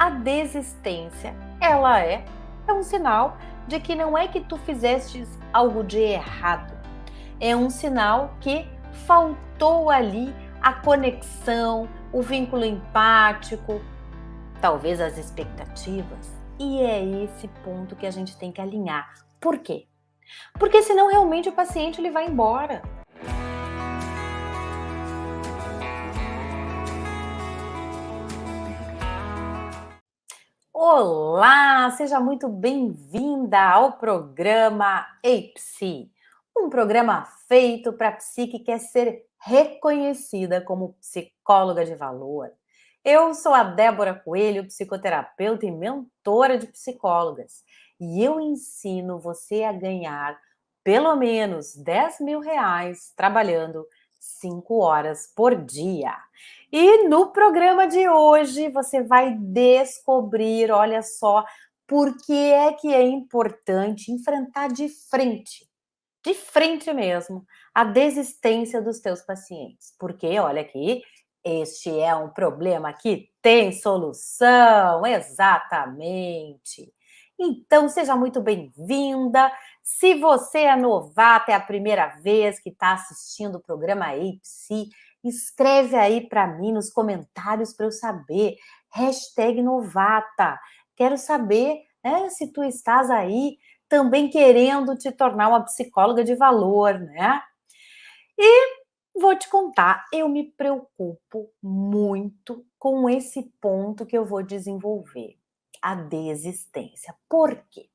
A desistência, ela é um sinal de que não é que tu fizestes algo de errado. É um sinal que faltou ali a conexão, o vínculo empático, talvez as expectativas. E é esse ponto que a gente tem que alinhar. Por quê? Porque senão realmente o paciente ele vai embora. Olá, seja muito bem-vinda ao programa EIPSI, um programa feito para a psi que quer ser reconhecida como psicóloga de valor. Eu sou a Débora Coelho, psicoterapeuta e mentora de psicólogas, e eu ensino você a ganhar pelo menos R$ 10.000 trabalhando 5 horas por dia. E no programa de hoje você vai descobrir, olha só, por que é importante enfrentar de frente mesmo, a desistência dos teus pacientes. Porque, olha aqui, este é um problema que tem solução, exatamente. Então, seja muito bem-vinda. Se você é novata, é a primeira vez que está assistindo o programa EIPSI, escreve aí para mim nos comentários para eu saber. #novata. Quero saber, né, se tu estás aí também querendo te tornar uma psicóloga de valor, né? E vou te contar, eu me preocupo muito com esse ponto que eu vou desenvolver, a desistência. Por quê?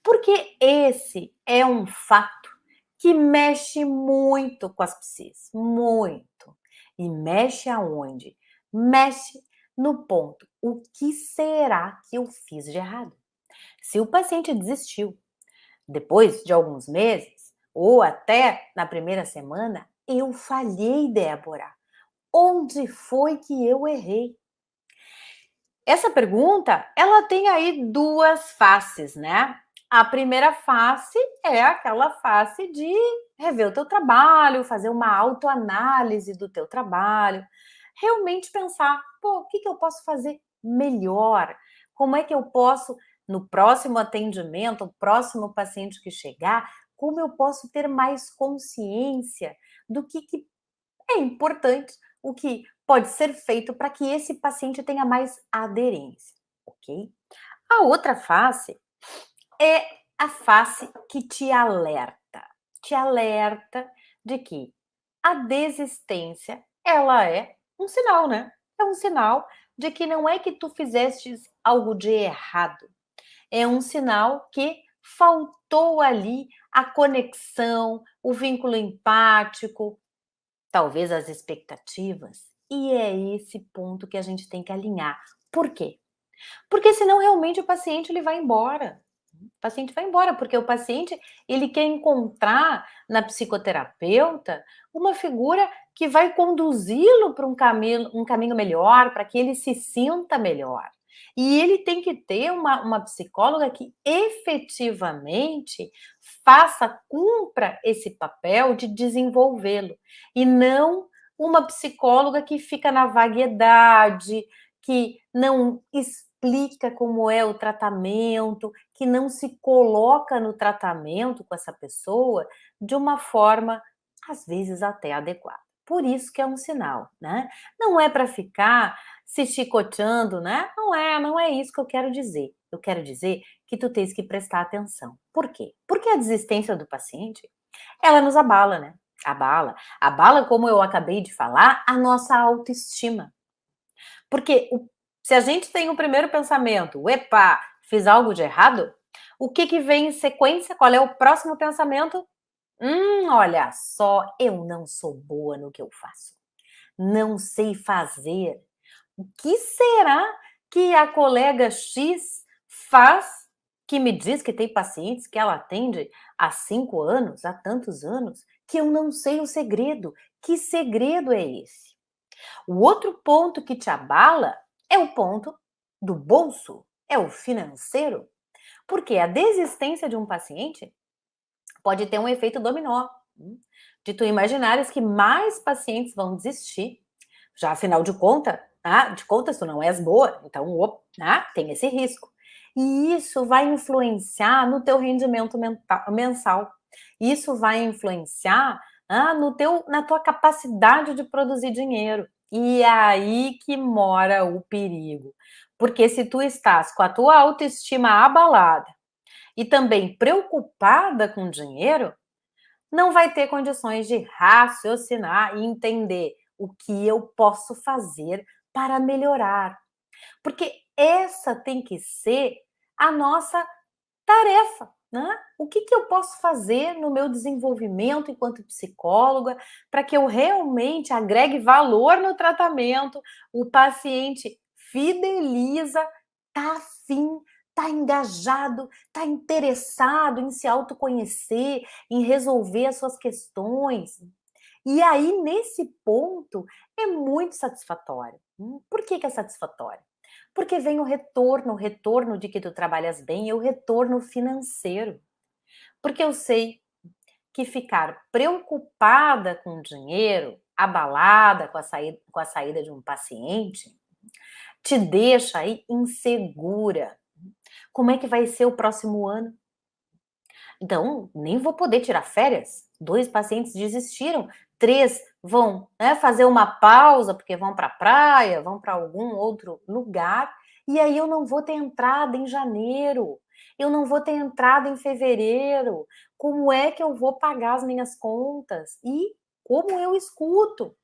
Porque esse é um fato que mexe muito com as psis, muito. E mexe aonde? Mexe no ponto, o que será que eu fiz de errado? Se o paciente desistiu, depois de alguns meses, ou até na primeira semana, eu falhei, Débora. Onde foi que eu errei? Essa pergunta, ela tem aí duas faces, né? A primeira face é aquela face de rever o teu trabalho, fazer uma autoanálise do teu trabalho, realmente pensar, pô, o que eu posso fazer melhor? Como é que eu posso, no próximo atendimento, o próximo paciente que chegar, como eu posso ter mais consciência do que é importante, o que pode ser feito para que esse paciente tenha mais aderência, ok? A outra face é a face que te alerta de que a desistência, ela é um sinal, né? É um sinal de que não é que tu fizestes algo de errado, é um sinal que faltou ali a conexão, o vínculo empático, talvez as expectativas, e é esse ponto que a gente tem que alinhar. Por quê? Porque senão realmente o paciente ele vai embora. O paciente vai embora, porque o paciente ele quer encontrar na psicoterapeuta uma figura que vai conduzi-lo para um caminho melhor, para que ele se sinta melhor. E ele tem que ter uma psicóloga que efetivamente cumpra esse papel de desenvolvê-lo. E não uma psicóloga que fica na vaguedade, que não explica como é o tratamento, que não se coloca no tratamento com essa pessoa de uma forma, às vezes, até adequada. Por isso que é um sinal, né? Não é para ficar se chicoteando, né? Não é isso que eu quero dizer. Eu quero dizer que tu tens que prestar atenção. Por quê? Porque a desistência do paciente, ela nos abala, né? Abala, como eu acabei de falar, a nossa autoestima. Porque se a gente tem o primeiro pensamento, epa, fiz algo de errado, o que vem em sequência? Qual é o próximo pensamento? Olha só, eu não sou boa no que eu faço. Não sei fazer. O que será que a colega X faz que me diz que tem pacientes que ela atende há 5 anos, há tantos anos, que eu não sei o segredo? Que segredo é esse? O outro ponto que te abala é o ponto do bolso, é o financeiro, porque a desistência de um paciente pode ter um efeito dominó, de tu imaginares que mais pacientes vão desistir, já afinal de contas, tá? De contas, tu não és boa, então, né, tem esse risco. E isso vai influenciar no teu rendimento mensal. Isso vai influenciar, na tua capacidade de produzir dinheiro. E é aí que mora o perigo. Porque se tu estás com a tua autoestima abalada e também preocupada com dinheiro, não vai ter condições de raciocinar e entender o que eu posso fazer para melhorar. Porque essa tem que ser a nossa tarefa, né? O que eu posso fazer no meu desenvolvimento enquanto psicóloga para que eu realmente agregue valor no tratamento, o paciente fideliza, tá afim, tá engajado, tá interessado em se autoconhecer, em resolver as suas questões. E aí, nesse ponto, é muito satisfatório. Por que é satisfatório? Porque vem o retorno de que tu trabalhas bem e o retorno financeiro. Porque eu sei que ficar preocupada com o dinheiro, abalada com a saída de um paciente, te deixa aí insegura. Como é que vai ser o próximo ano? Então, nem vou poder tirar férias. 2 pacientes desistiram, 3 vão, né, fazer uma pausa, porque vão para a praia, vão para algum outro lugar, e aí eu não vou ter entrada em janeiro, eu não vou ter entrada em fevereiro. Como é que eu vou pagar as minhas contas? E como eu escuto?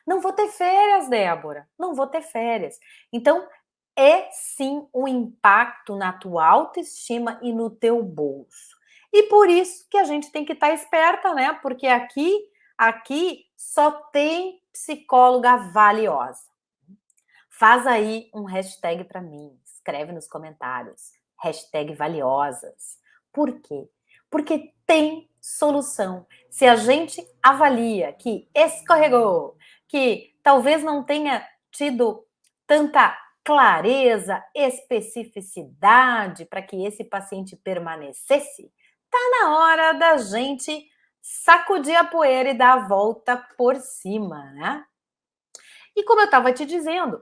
Não vou ter férias, Débora, não vou ter férias. Então, é sim um impacto na tua autoestima e no teu bolso. E por isso que a gente tem que estar esperta, né? Porque aqui só tem psicóloga valiosa. Faz aí um hashtag para mim, escreve nos comentários, hashtag valiosas. Por quê? Porque tem solução. Se a gente avalia que escorregou, que talvez não tenha tido tanta clareza, especificidade para que esse paciente permanecesse, tá na hora da gente sacudir a poeira e dar a volta por cima, né? E como eu estava te dizendo,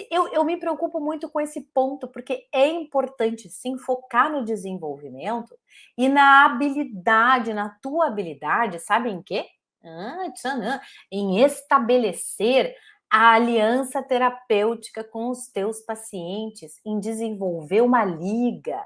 eu me preocupo muito com esse ponto, porque é importante sim focar no desenvolvimento e na habilidade, na tua habilidade, sabe em quê? Tchanã, em estabelecer a aliança terapêutica com os teus pacientes, em desenvolver uma liga,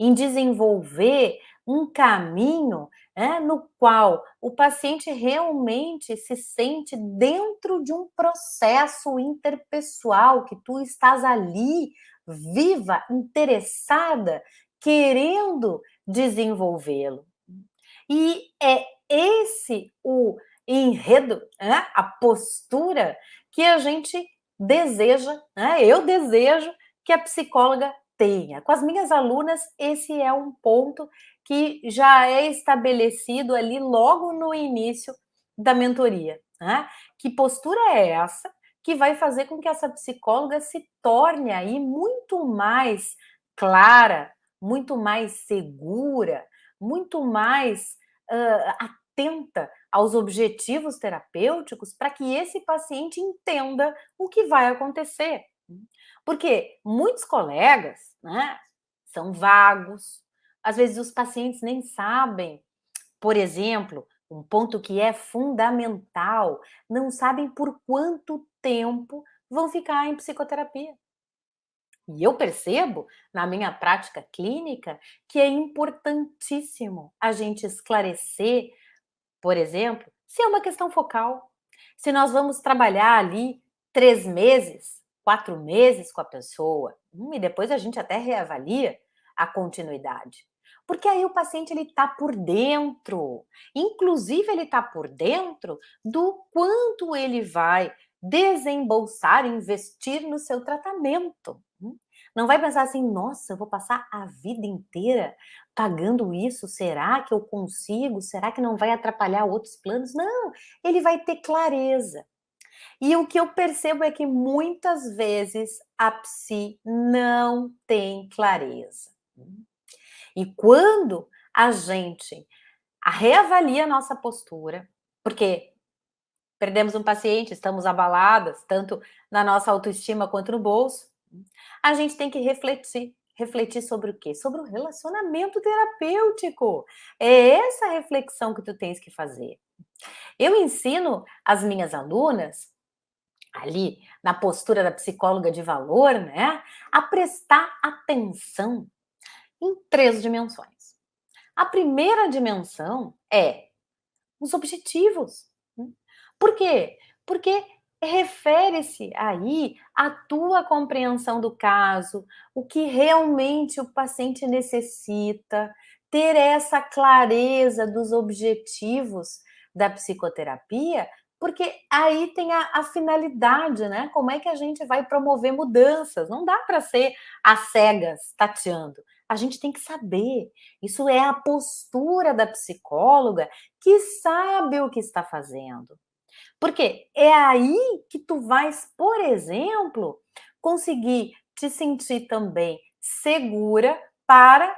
em desenvolver um caminho, né, no qual o paciente realmente se sente dentro de um processo interpessoal, que tu estás ali, viva, interessada, querendo desenvolvê-lo. E é esse o enredo, né, a postura que a gente deseja, né, eu desejo que a psicóloga tenha. Com as minhas alunas, esse é um ponto que já é estabelecido ali logo no início da mentoria, né? Que postura é essa que vai fazer com que essa psicóloga se torne aí muito mais clara, muito mais segura, muito mais atenta aos objetivos terapêuticos para que esse paciente entenda o que vai acontecer. Porque muitos colegas, né, são vagos, às vezes os pacientes nem sabem, por exemplo, um ponto que é fundamental, não sabem por quanto tempo vão ficar em psicoterapia. E eu percebo, na minha prática clínica, que é importantíssimo a gente esclarecer, por exemplo, se é uma questão focal, se nós vamos trabalhar ali 3 meses, 4 meses com a pessoa, e depois a gente até reavalia a continuidade. Porque aí o paciente ele está por dentro, inclusive ele está por dentro do quanto ele vai desembolsar, investir no seu tratamento. Não vai pensar assim, nossa, eu vou passar a vida inteira pagando isso, será que eu consigo? Será que não vai atrapalhar outros planos? Não, ele vai ter clareza. E o que eu percebo é que muitas vezes a psi não tem clareza. E quando a gente reavalia a nossa postura, porque perdemos um paciente, estamos abaladas, tanto na nossa autoestima quanto no bolso, a gente tem que refletir. Refletir sobre o quê? Sobre o relacionamento terapêutico. É essa reflexão que tu tens que fazer. Eu ensino as minhas alunas, ali na postura da psicóloga de valor, né, a prestar atenção em 3 dimensões. A primeira dimensão é os objetivos. Por quê? Porque refere-se aí à tua compreensão do caso, o que realmente o paciente necessita, ter essa clareza dos objetivos da psicoterapia, porque aí tem a finalidade, né? Como é que a gente vai promover mudanças? Não dá para ser às cegas, tateando. A gente tem que saber. Isso é a postura da psicóloga que sabe o que está fazendo. Porque é aí que tu vais, por exemplo, conseguir te sentir também segura para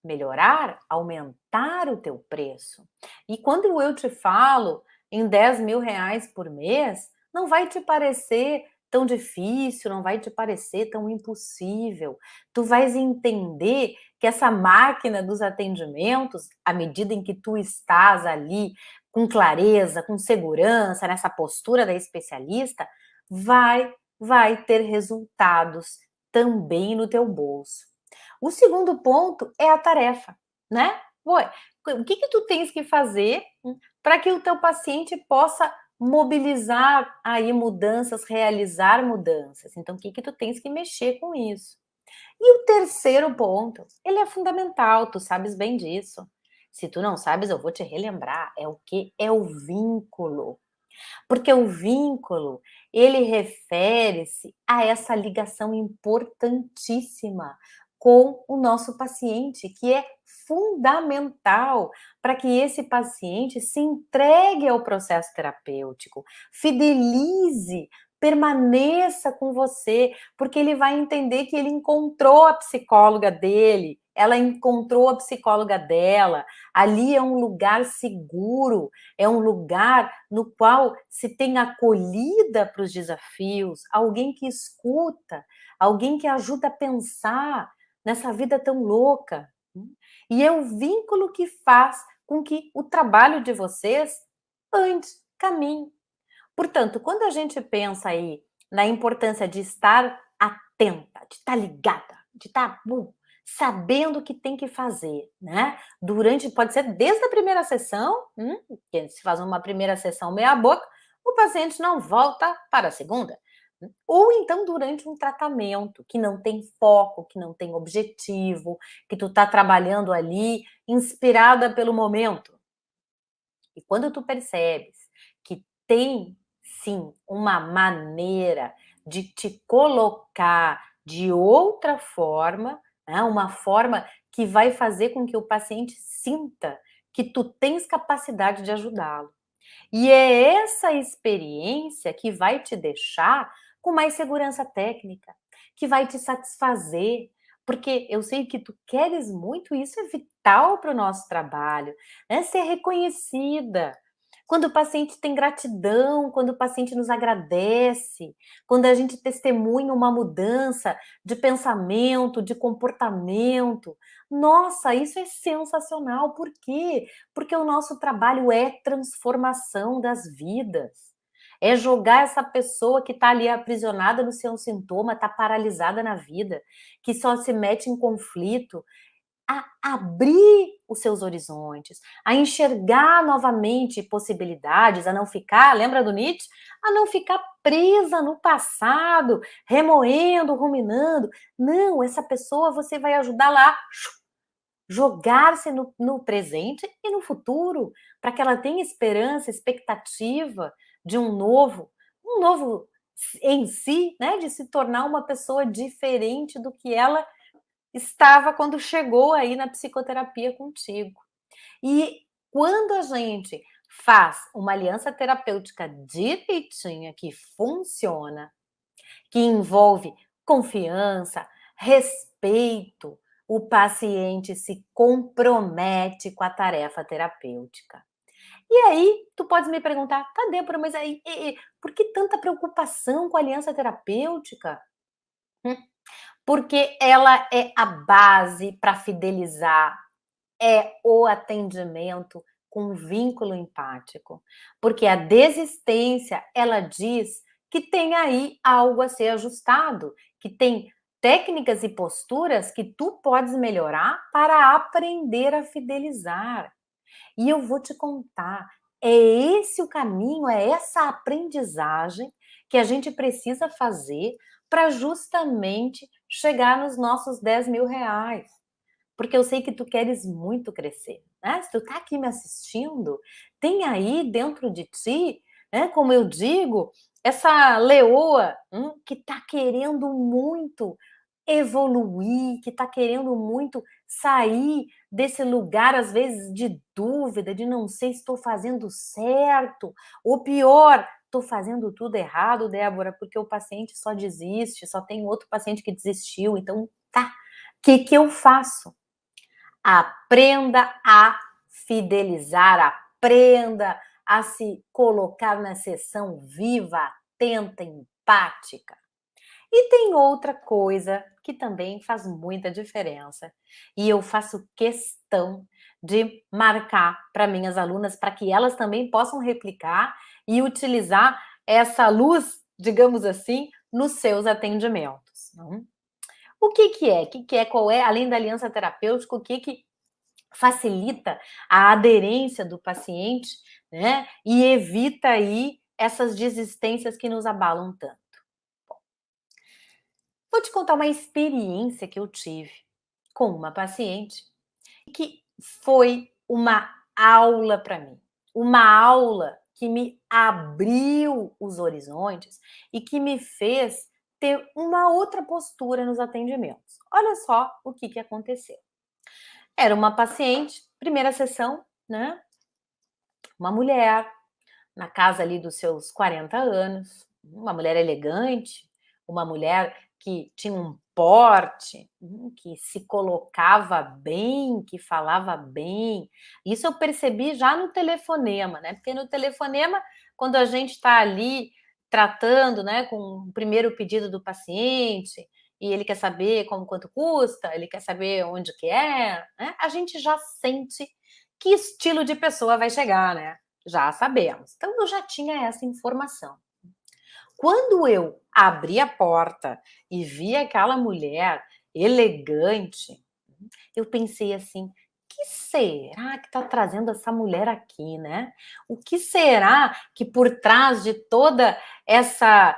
melhorar, aumentar o teu preço. E quando eu te falo em 10.000 reais por mês, não vai te parecer tão difícil, não vai te parecer tão impossível. Tu vais entender que essa máquina dos atendimentos, à medida em que tu estás ali com clareza, com segurança, nessa postura da especialista, vai ter resultados também no teu bolso. O segundo ponto é a tarefa, né? Ué, o que que tu tens que fazer para que o teu paciente possa mobilizar aí mudanças, realizar mudanças? Então, o que que tu tens que mexer com isso? E o terceiro ponto, ele é fundamental, tu sabes bem disso. Se tu não sabes, eu vou te relembrar, é o que? É o vínculo. Porque o vínculo, ele refere-se a essa ligação importantíssima com o nosso paciente, que é fundamental para que esse paciente se entregue ao processo terapêutico, fidelize, permaneça com você, porque ele vai entender que ele encontrou a psicóloga dele, ela encontrou a psicóloga dela, ali é um lugar seguro, é um lugar no qual se tem acolhida para os desafios, alguém que escuta, alguém que ajuda a pensar nessa vida tão louca. E é o vínculo que faz com que o trabalho de vocês ande, caminhe. Portanto, quando a gente pensa aí na importância de estar atenta, de estar ligada, de estar sabendo o que tem que fazer, né? Durante, pode ser desde a primeira sessão, que se faz uma primeira sessão meia boca, o paciente não volta para a segunda. Ou então durante um tratamento que não tem foco, que não tem objetivo, que tu está trabalhando ali inspirada pelo momento. E quando tu percebes que tem sim uma maneira de te colocar de outra forma, né, uma forma que vai fazer com que o paciente sinta que tu tens capacidade de ajudá-lo. E é essa experiência que vai te deixar com mais segurança técnica, que vai te satisfazer, porque eu sei que tu queres muito, isso é vital para o nosso trabalho, né? Ser reconhecida. Quando o paciente tem gratidão, quando o paciente nos agradece, quando a gente testemunha uma mudança de pensamento, de comportamento, nossa, isso é sensacional. Por quê? Porque o nosso trabalho é transformação das vidas. É jogar essa pessoa que está ali aprisionada no seu sintoma, está paralisada na vida, que só se mete em conflito, a abrir os seus horizontes, a enxergar novamente possibilidades, a não ficar, lembra do Nietzsche? A não ficar presa no passado, remoendo, ruminando. Não, essa pessoa você vai ajudar lá jogar-se no presente e no futuro, para que ela tenha esperança, expectativa de um novo em si, né, de se tornar uma pessoa diferente do que ela estava quando chegou aí na psicoterapia contigo. E quando a gente faz uma aliança terapêutica direitinha, que funciona, que envolve confiança, respeito, o paciente se compromete com a tarefa terapêutica. E aí, tu podes me perguntar: "Tá, Débora, mas aí, por que tanta preocupação com a aliança terapêutica?" Hum, porque ela é a base para fidelizar, é o atendimento com vínculo empático. Porque a desistência, ela diz que tem aí algo a ser ajustado, que tem técnicas e posturas que tu podes melhorar para aprender a fidelizar. E eu vou te contar, é esse o caminho, é essa aprendizagem que a gente precisa fazer para justamente chegar nos nossos R$ 10.000. Porque eu sei que tu queres muito crescer, né? Se tu tá aqui me assistindo, tem aí dentro de ti, né, como eu digo, essa leoa, que tá querendo muito evoluir, que tá querendo muito sair desse lugar, às vezes, de dúvida, de não sei se estou fazendo certo, ou pior, estou fazendo tudo errado, Débora, porque o paciente só desiste, só tem outro paciente que desistiu, então tá, o que que eu faço? Aprenda a fidelizar, aprenda a se colocar na sessão viva, atenta, empática. E tem outra coisa que também faz muita diferença, e eu faço questão de marcar para minhas alunas, para que elas também possam replicar e utilizar essa luz, digamos assim, nos seus atendimentos. O que que é? O que que é? Qual é, além da aliança terapêutica, o que que facilita a aderência do paciente, né, e evita aí essas desistências que nos abalam tanto. Vou te contar uma experiência que eu tive com uma paciente que foi uma aula para mim, uma aula que me abriu os horizontes e que me fez ter uma outra postura nos atendimentos. Olha só o que que aconteceu. Era uma paciente, primeira sessão, né, uma mulher, na casa ali dos seus 40 anos, uma mulher elegante, uma mulher que tinha um porte, que se colocava bem, que falava bem. Isso eu percebi já no telefonema, né? Porque no telefonema, quando a gente está ali tratando, né, com o primeiro pedido do paciente, e ele quer saber como quanto custa, ele quer saber onde que é, né? A gente já sente que estilo de pessoa vai chegar, né? Já sabemos. Então eu já tinha essa informação. Quando eu abri a porta e vi aquela mulher elegante, eu pensei assim: "Que será que está trazendo essa mulher aqui, né? O que será que por trás de toda essa,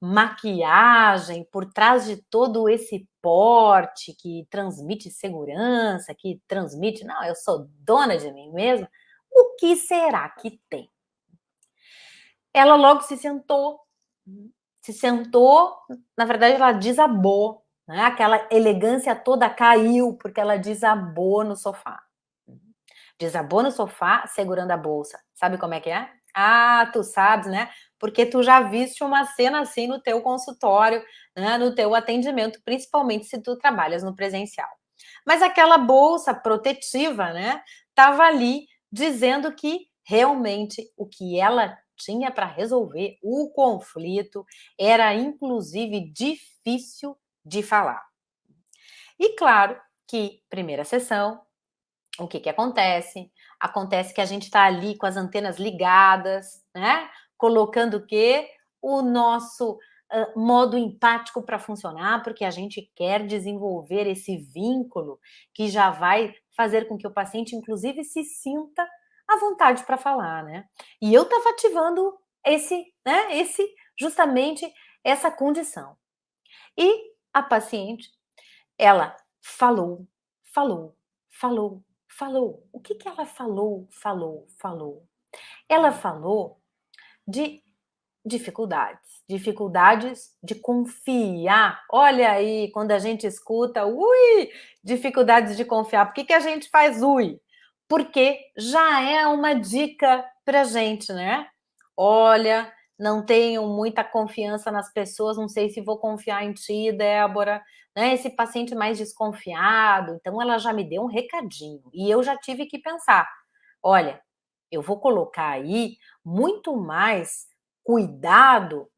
maquiagem, por trás de todo esse porte que transmite segurança, que transmite: 'Não, eu sou dona de mim mesma', o que será que tem?". Ela logo se sentou, na verdade ela desabou, né, aquela elegância toda caiu, porque ela desabou no sofá. Desabou no sofá segurando a bolsa. Sabe como é que é? Ah, tu sabes, né, porque tu já viste uma cena assim no teu consultório, né, no teu atendimento, principalmente se tu trabalhas no presencial. Mas aquela bolsa protetiva, né, estava ali dizendo que realmente o que ela tinha para resolver, o conflito, era inclusive difícil de falar. E claro que, primeira sessão, o que que acontece? Acontece que a gente está ali com as antenas ligadas, né, colocando o quê? O nosso, modo empático para funcionar, porque a gente quer desenvolver esse vínculo que já vai fazer com que o paciente, inclusive, se sinta à vontade para falar, né. E eu estava ativando esse justamente essa condição. E a paciente, ela falou, falou, falou, falou. O que que ela falou, falou, falou? Ela falou de dificuldades, dificuldades de confiar. Olha aí, quando a gente escuta, ui, dificuldades de confiar. Por que que a gente faz ui? Porque já é uma dica pra gente, né? Olha, não tenho muita confiança nas pessoas, não sei se vou confiar em ti, Débora, né? Esse paciente mais desconfiado. Então, ela já me deu um recadinho e eu já tive que pensar: olha, eu vou colocar aí muito mais cuidado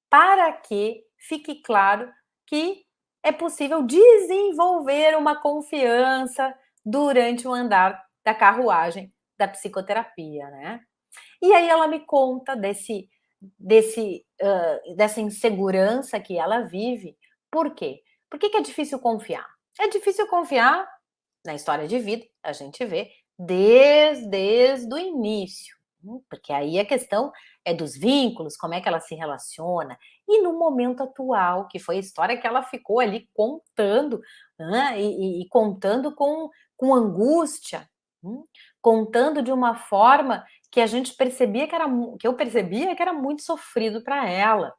para que fique claro que é possível desenvolver uma confiança durante o andar da carruagem da psicoterapia, né. E aí ela me conta dessa insegurança que ela vive. Por quê? Por que que é difícil confiar? É difícil confiar na história de vida, a gente vê desde o início, porque aí a questão é dos vínculos, como é que ela se relaciona, e no momento atual, que foi a história que ela ficou ali contando, hã, e contando com angústia, hum, contando de uma forma que a gente percebia que eu percebia que era muito sofrido para ela.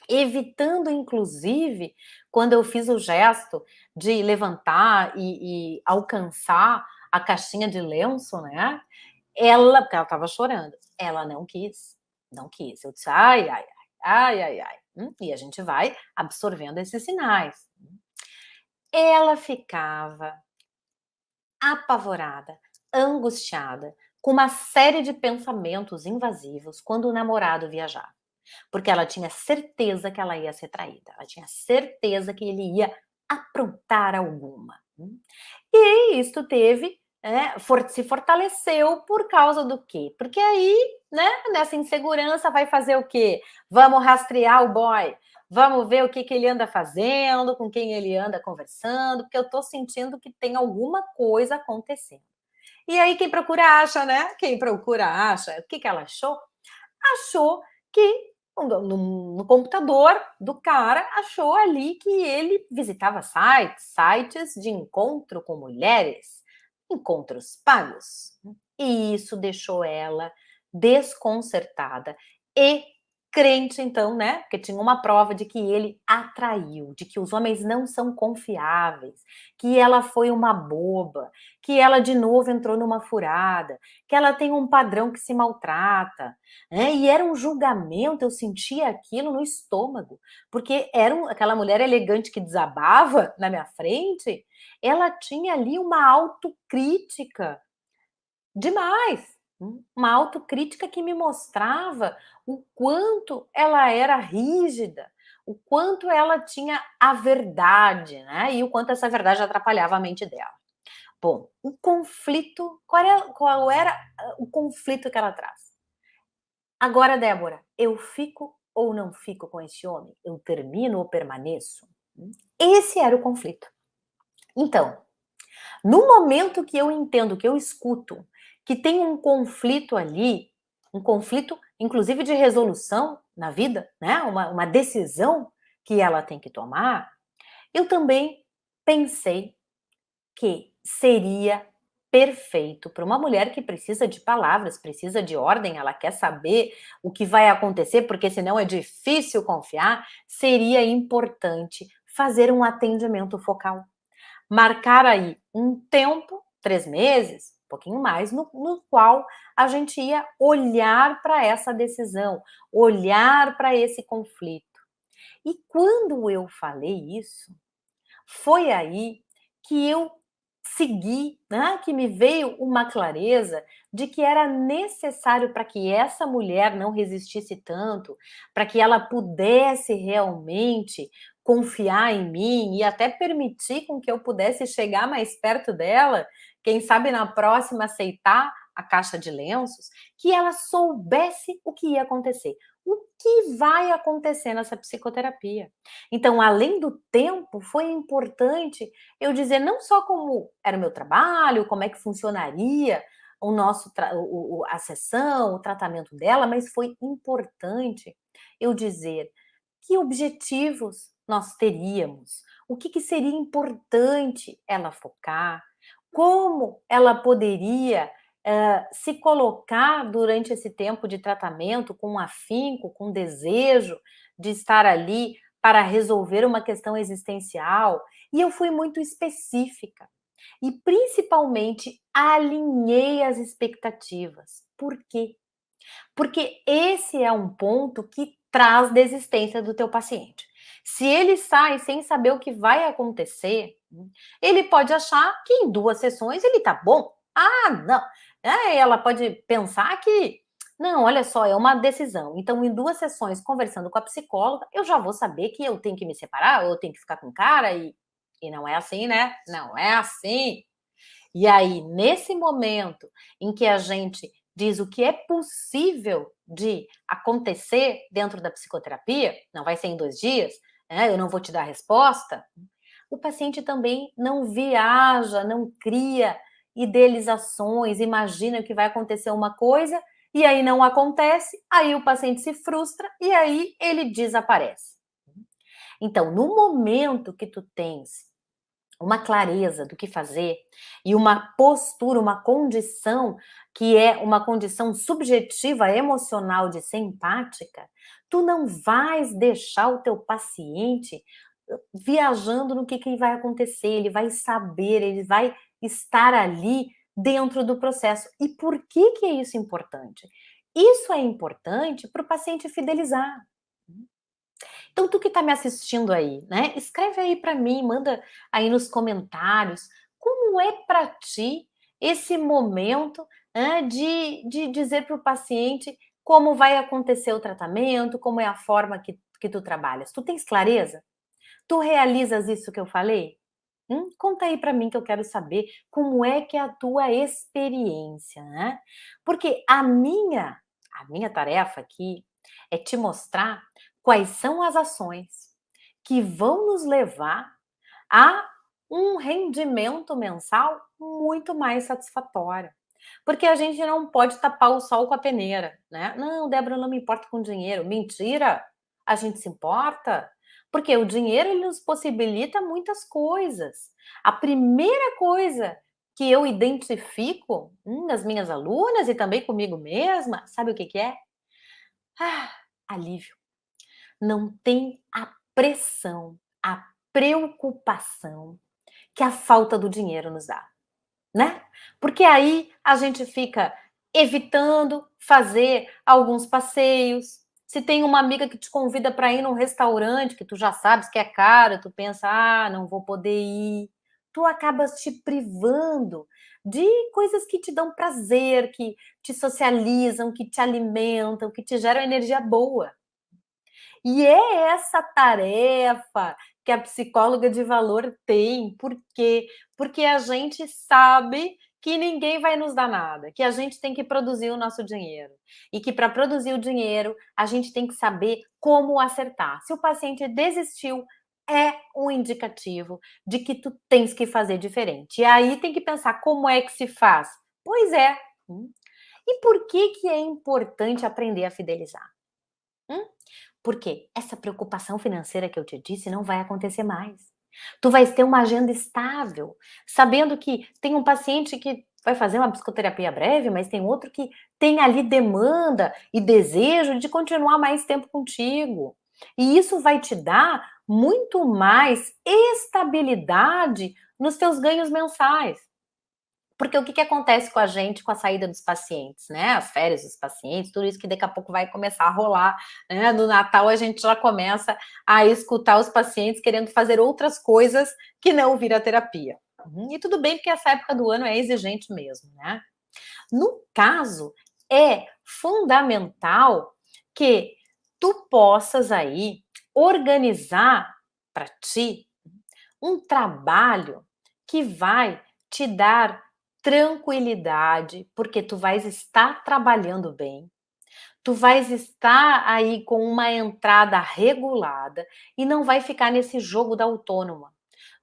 Evitando inclusive, quando eu fiz o gesto de levantar e alcançar a caixinha de lenço, né, porque ela estava chorando, ela não quis, não quis. Eu disse: "Ai, ai, ai, ai, ai, ai", e a gente vai absorvendo esses sinais. Ela ficava apavorada, angustiada, com uma série de pensamentos invasivos quando o namorado viajava. Porque ela tinha certeza que ela ia ser traída, ela tinha certeza que ele ia aprontar alguma. E isto teve, se fortaleceu por causa do quê? Porque aí, né, nessa insegurança vai fazer o quê? Vamos rastrear o boy, vamos ver o que que ele anda fazendo, com quem ele anda conversando, porque eu tô sentindo que tem alguma coisa acontecendo. E aí quem procura acha, né? Quem procura acha. O que que ela achou? Achou que no computador do cara, achou ali que ele visitava sites de encontro com mulheres, encontros pagos. E isso deixou ela desconcertada e crente então, né, porque tinha uma prova de que ele atraiu, de que os homens não são confiáveis, que ela foi uma boba, que ela de novo entrou numa furada, que ela tem um padrão que se maltrata, e era um julgamento, eu sentia aquilo no estômago, porque aquela mulher elegante que desabava na minha frente, ela tinha ali uma autocrítica demais, uma autocrítica que me mostrava o quanto ela era rígida, o quanto ela tinha a verdade, né, e o quanto essa verdade atrapalhava a mente dela. Bom, o conflito, qual era o conflito que ela traz? Agora, Débora, eu fico ou não fico com esse homem? Eu termino ou permaneço? Esse era o conflito. Então, no momento que eu entendo, que eu escuto, que tem um conflito ali, um conflito, inclusive de resolução na vida, né? Uma decisão que ela tem que tomar, eu também pensei que seria perfeito para uma mulher que precisa de palavras, precisa de ordem, ela quer saber o que vai acontecer, porque senão é difícil confiar, seria importante fazer um atendimento focal. Marcar aí um tempo, 3 meses, um pouquinho mais, no qual a gente ia olhar para essa decisão, olhar para esse conflito. E quando eu falei isso, foi aí que eu segui, né, que me veio uma clareza de que era necessário para que essa mulher não resistisse tanto, para que ela pudesse realmente confiar em mim e até permitir com que eu pudesse chegar mais perto dela, quem sabe na próxima aceitar a caixa de lenços, que ela soubesse o que ia acontecer. O que vai acontecer nessa psicoterapia? Então, além do tempo, foi importante eu dizer não só como era o meu trabalho, como é que funcionaria o nosso a sessão, o tratamento dela, mas foi importante eu dizer que objetivos nós teríamos, o que que seria importante ela focar, como ela poderia, se colocar durante esse tempo de tratamento com afinco, com desejo de estar ali para resolver uma questão existencial, e eu fui muito específica. E principalmente alinhei as expectativas. Por quê? Porque esse é um ponto que traz desistência do teu paciente. Se ele sai sem saber o que vai acontecer, ele pode achar que em 2 sessões ele tá bom. Ah, não, Ela pode pensar que, não, olha só, é uma decisão. Então, em 2 sessões conversando com a psicóloga, eu já vou saber que eu tenho que me separar ou eu tenho que ficar com o cara e não é assim, né? Não é assim. E aí, nesse momento em que a gente diz o que é possível de acontecer dentro da psicoterapia, não vai ser em 2 dias, né, eu não vou te dar a resposta, o paciente também não viaja, não cria idealizações, imagina que vai acontecer uma coisa e aí não acontece, aí o paciente se frustra e aí ele desaparece. Então, no momento que tu tens uma clareza do que fazer e uma postura, uma condição que é uma condição subjetiva, emocional de ser empática, tu não vais deixar o teu paciente viajando no que vai acontecer, ele vai saber, ele vai estar ali dentro do processo. E por que é isso importante? Isso é importante para o paciente fidelizar. Então, tu que está me assistindo aí, né? Escreve aí para mim, manda aí nos comentários como é para ti esse momento, né, de dizer para o paciente como vai acontecer o tratamento, como é a forma que tu trabalhas. Tu tens clareza? Tu realizas isso que eu falei? Conta aí para mim que eu quero saber como é que é a tua experiência, né? Porque a minha tarefa aqui é te mostrar quais são as ações que vão nos levar a um rendimento mensal muito mais satisfatório. Porque a gente não pode tapar o sol com a peneira, né? Não, Débora, eu não me importo com dinheiro. Mentira! A gente se importa. Porque o dinheiro ele nos possibilita muitas coisas. A primeira coisa que eu identifico nas minhas alunas e também comigo mesma, sabe o que é? Ah, alívio. Não tem a pressão, a preocupação que a falta do dinheiro nos dá, né? Porque aí a gente fica evitando fazer alguns passeios. Se tem uma amiga que te convida para ir num restaurante que tu já sabes que é caro, tu pensa, não vou poder ir. Tu acabas te privando de coisas que te dão prazer, que te socializam, que te alimentam, que te geram energia boa. E é essa tarefa que a psicóloga de valor tem. Por quê? Porque a gente sabe que ninguém vai nos dar nada, que a gente tem que produzir o nosso dinheiro. E que para produzir o dinheiro, a gente tem que saber como acertar. Se o paciente desistiu, é um indicativo de que tu tens que fazer diferente. E aí tem que pensar como é que se faz. Pois é. E por que é importante aprender a fidelizar? Hum? Porque essa preocupação financeira que eu te disse não vai acontecer mais. Tu vais ter uma agenda estável, sabendo que tem um paciente que vai fazer uma psicoterapia breve, mas tem outro que tem ali demanda e desejo de continuar mais tempo contigo. E isso vai te dar muito mais estabilidade nos teus ganhos mensais. Porque o que acontece com a gente com a saída dos pacientes, né? As férias dos pacientes, tudo isso que daqui a pouco vai começar a rolar, né? No Natal a gente já começa a escutar os pacientes querendo fazer outras coisas que não vir a terapia. E tudo bem, porque essa época do ano é exigente mesmo, né? No caso, é fundamental que tu possas aí organizar para ti um trabalho que vai te dar tranquilidade, porque tu vais estar trabalhando bem, tu vais estar aí com uma entrada regulada e não vai ficar nesse jogo da autônoma.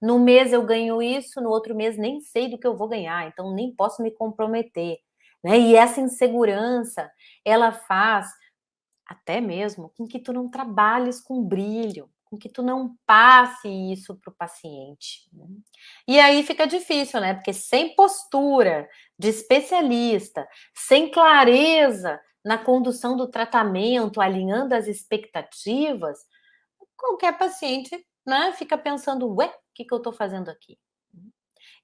No mês eu ganho isso, no outro mês nem sei do que eu vou ganhar, então nem posso me comprometer, né? E essa insegurança, ela faz até mesmo com que tu não trabalhes com brilho, com que tu não passe isso para o paciente, né. E aí fica difícil, né, porque sem postura de especialista, sem clareza na condução do tratamento, alinhando as expectativas, qualquer paciente, né, fica pensando: "Ué, o que que eu estou fazendo aqui?".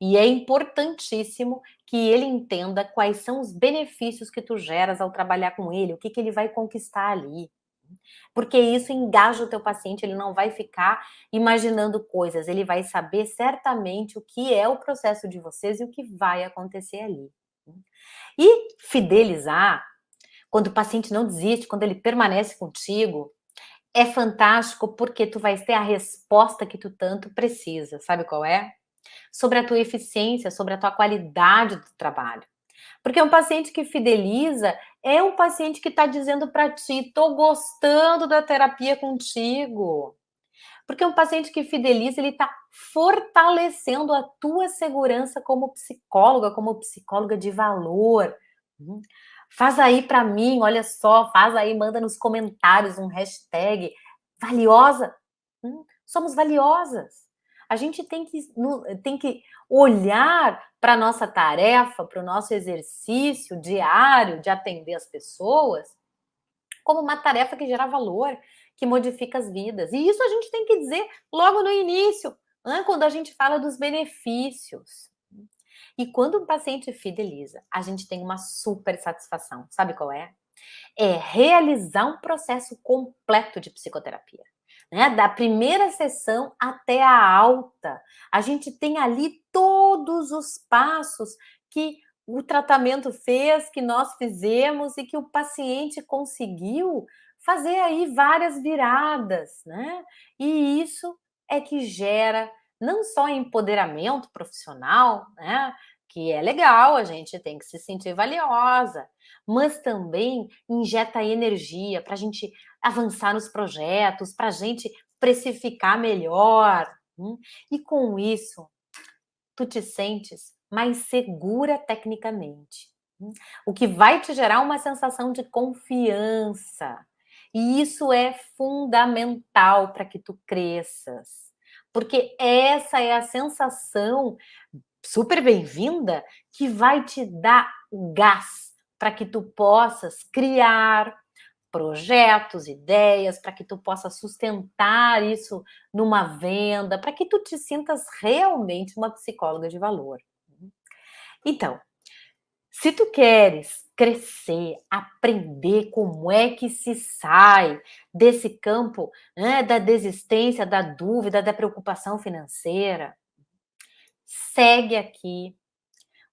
E é importantíssimo que ele entenda quais são os benefícios que tu geras ao trabalhar com ele, o que que ele vai conquistar ali. Porque isso engaja o teu paciente, ele não vai ficar imaginando coisas, ele vai saber certamente o que é o processo de vocês e o que vai acontecer ali. E fidelizar, quando o paciente não desiste, quando ele permanece contigo, é fantástico porque tu vais ter a resposta que tu tanto precisa. Sabe qual é? Sobre a tua eficiência, sobre a tua qualidade do trabalho. Porque um paciente que fideliza é um paciente que está dizendo para ti: "Tô gostando da terapia contigo". Porque um paciente que fideliza, ele está fortalecendo a tua segurança como psicóloga de valor. Hum. Faz aí para mim, olha só, faz aí, manda nos comentários um hashtag valiosa. Somos valiosas. A gente tem que olhar para a nossa tarefa, para o nosso exercício diário de atender as pessoas, como uma tarefa que gera valor, que modifica as vidas. E isso a gente tem que dizer logo no início, né, quando a gente fala dos benefícios. E quando um paciente fideliza, a gente tem uma super satisfação. Sabe qual é? É realizar um processo completo de psicoterapia, né? Da primeira sessão até a alta. A gente tem ali todos os passos que o tratamento fez, que nós fizemos e que o paciente conseguiu fazer aí várias viradas, né? E isso é que gera não só empoderamento profissional, né? Que é legal, a gente tem que se sentir valiosa, mas também injeta energia para a gente avançar nos projetos, para a gente precificar melhor. E com isso, tu te sentes mais segura tecnicamente. O que vai te gerar uma sensação de confiança. E isso é fundamental para que tu cresças. Porque essa é a sensação super bem-vinda que vai te dar o gás para que tu possas criar projetos, ideias, para que tu possa sustentar isso numa venda, para que tu te sintas realmente uma psicóloga de valor. Então, se tu queres crescer, aprender como é que se sai desse campo, né, da desistência, da dúvida, da preocupação financeira, segue aqui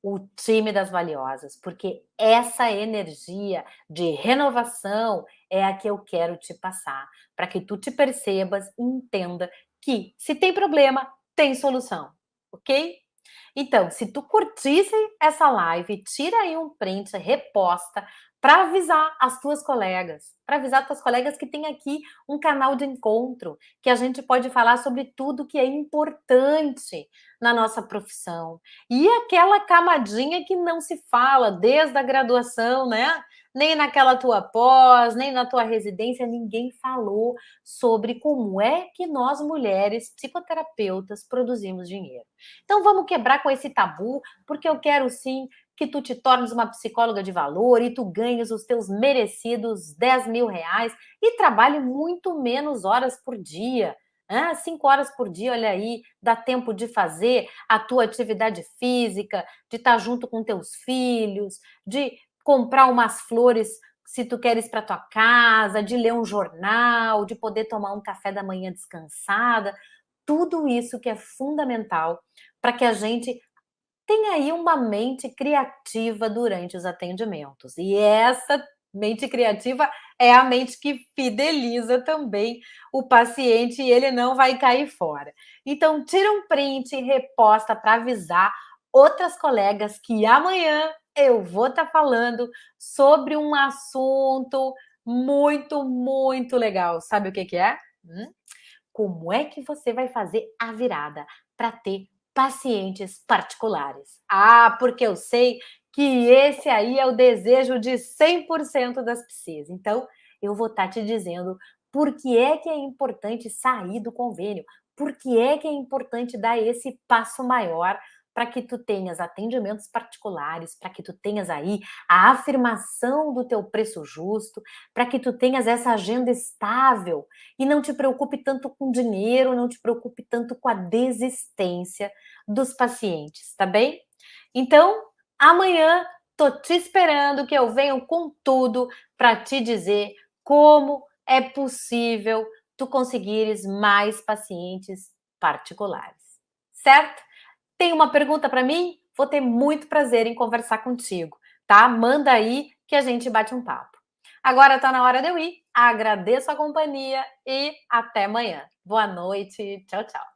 o time das valiosas, porque essa energia de renovação é a que eu quero te passar, para que tu te percebas e entenda que se tem problema, tem solução, ok? Então, se tu curtisse essa live, tira aí um print, reposta, para avisar as tuas colegas, para avisar as tuas colegas que tem aqui um canal de encontro, que a gente pode falar sobre tudo que é importante na nossa profissão. E aquela camadinha que não se fala desde a graduação, né? Nem naquela tua pós, nem na tua residência, ninguém falou sobre como é que nós mulheres psicoterapeutas produzimos dinheiro. Então vamos quebrar com esse tabu, porque eu quero sim que tu te tornes uma psicóloga de valor e tu ganhes os teus merecidos 10.000 reais e trabalhe muito menos horas por dia. 5 horas por dia, olha aí, dá tempo de fazer a tua atividade física, de estar junto com teus filhos, de comprar umas flores se tu queres para tua casa, de ler um jornal, de poder tomar um café da manhã descansada. Tudo isso que é fundamental para que a gente tenha aí uma mente criativa durante os atendimentos. E essa mente criativa é a mente que fideliza também o paciente e ele não vai cair fora. Então, tira um print e reposta para avisar outras colegas que amanhã eu vou estar falando sobre um assunto muito, muito legal. Sabe o que que é? Como é que você vai fazer a virada para ter pacientes particulares? Ah, porque eu sei que esse aí é o desejo de 100% das psis. Então, eu vou estar te dizendo por que é que é importante sair do convênio, por que é que é importante dar esse passo maior para que tu tenhas atendimentos particulares, para que tu tenhas aí a afirmação do teu preço justo, para que tu tenhas essa agenda estável e não te preocupe tanto com dinheiro, não te preocupe tanto com a desistência dos pacientes, tá bem? Então, amanhã tô te esperando que eu venho com tudo para te dizer como é possível tu conseguires mais pacientes particulares, certo? Tem uma pergunta para mim? Vou ter muito prazer em conversar contigo, tá? Manda aí que a gente bate um papo. Agora tá na hora de eu ir. Agradeço a companhia e até amanhã. Boa noite. Tchau, tchau.